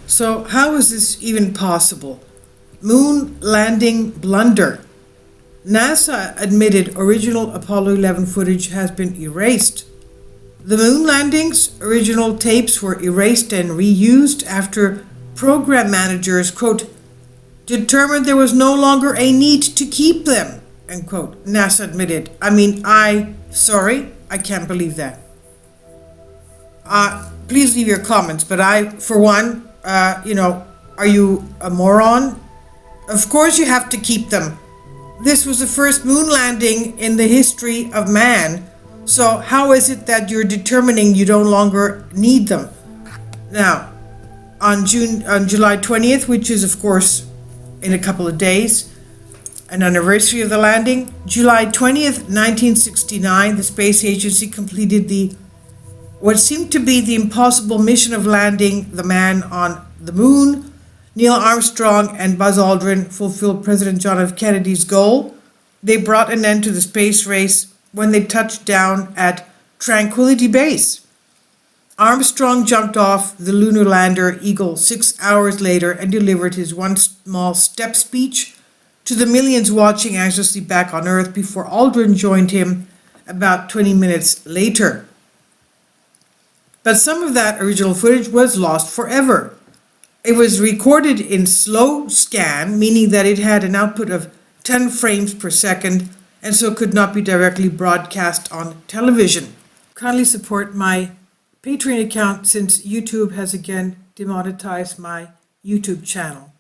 So, how is this even possible? Moon landing blunder. NASA admitted original Apollo 11 footage has been erased. The moon landing's original tapes were erased and reused after program managers, quote, determined there was no longer a need to keep them, end quote, NASA admitted. Sorry, I can't believe that. Please leave your comments, but for one, are you a moron? Of course you have to keep them. This was the first moon landing in the history of man. So how is it that you're determining you no longer need them? Now, on July 20th, which is of course in a couple of days, an anniversary of the landing, July 20th, 1969, the space agency completed what seemed to be the impossible mission of landing the man on the moon. Neil Armstrong and Buzz Aldrin fulfilled President John F. Kennedy's goal. They brought an end to the space race when they touched down at Tranquility Base. Armstrong jumped off the lunar lander Eagle 6 hours later and delivered his one small step speech to the millions watching anxiously back on Earth before Aldrin joined him about 20 minutes later. But some of that original footage was lost forever. It was recorded in slow scan, meaning that it had an output of 10 frames per second and so could not be directly broadcast on television. Kindly support my Patreon account since YouTube has again demonetized my YouTube channel.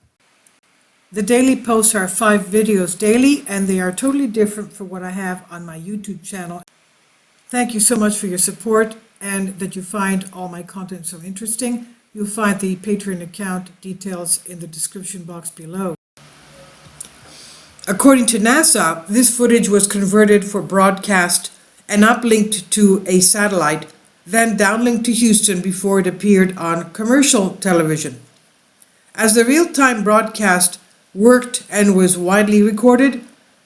The daily posts are 5 videos daily and they are totally different from what I have on my YouTube channel. Thank you so much for your support and that you find all my content so interesting. You'll find the Patreon account details in the description box below. According to NASA, this footage was converted for broadcast and uplinked to a satellite, then downlinked to Houston before it appeared on commercial television. As the real-time broadcast worked and was widely recorded,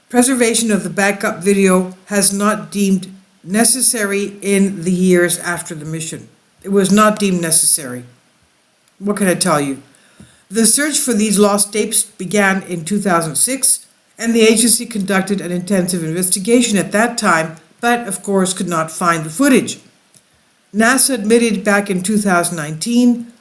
preservation of the backup video has not deemed necessary in the years after the mission. It was not deemed necessary. What can I tell you? The search for these lost tapes began in 2006, and the agency conducted an intensive investigation at that time, but of course could not find the footage. NASA admitted back in 2019,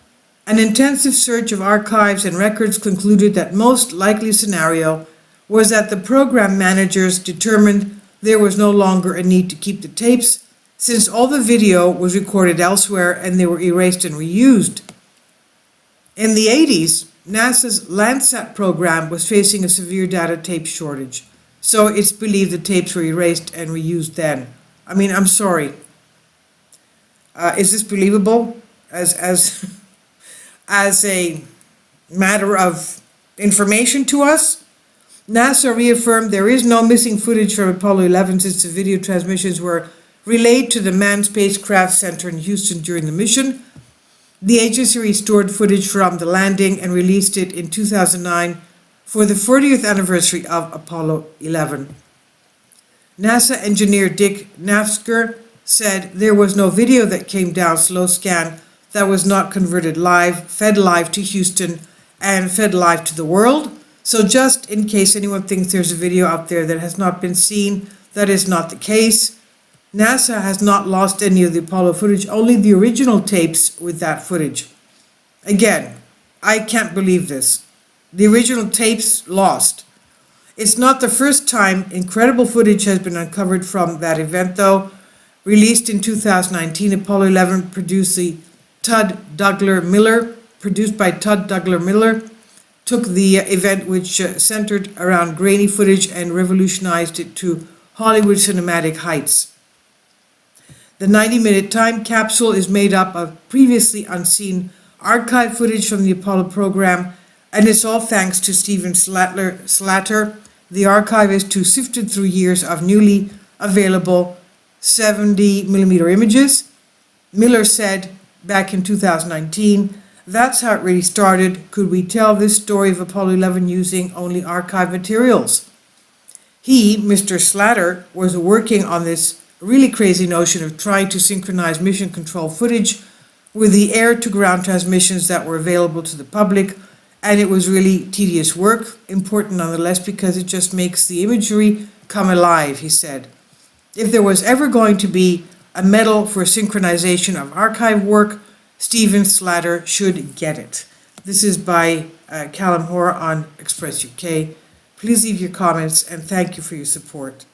an intensive search of archives and records concluded that most likely scenario was that the program managers determined there was no longer a need to keep the tapes, since all the video was recorded elsewhere and they were erased and reused. In the 80s, NASA's Landsat program was facing a severe data tape shortage, so it's believed the tapes were erased and reused then. I'm sorry. Is this believable as a matter of information to us? NASA reaffirmed there is no missing footage from Apollo 11 since the video transmissions were relayed to the Manned Spacecraft Center in Houston during the mission. The agency restored footage from the landing and released it in 2009 for the 40th anniversary of Apollo 11. NASA engineer Dick Nafzger said there was no video that came down slow scan that was not converted live, fed live to Houston, and fed live to the world. So just in case anyone thinks there's a video out there that has not been seen, that is not the case. NASA has not lost any of the Apollo footage, only the original tapes with that footage. Again, I can't believe this. The original tapes lost. It's not the first time incredible footage has been uncovered from that event, though. Released in 2019, Apollo 11 produced by Todd Douglas Miller, took the event, which centered around grainy footage, and revolutionized it to Hollywood cinematic heights. The 90-minute time capsule is made up of previously unseen archive footage from the Apollo program, and it's all thanks to Steven Slater, the archivist who sifted through years of newly available 70mm images. Miller said back in 2019, "That's how it really started. Could we tell this story of Apollo 11 using only archive materials?" He, Mr. Slatter, was working on this really crazy notion of trying to synchronize mission control footage with the air-to-ground transmissions that were available to the public, and it was really tedious work, important nonetheless because it just makes the imagery come alive, he said. If there was ever going to be a medal for synchronization of archive work, Stephen Slatter should get it. This is by Callum Hoare on Express UK. Please leave your comments and thank you for your support.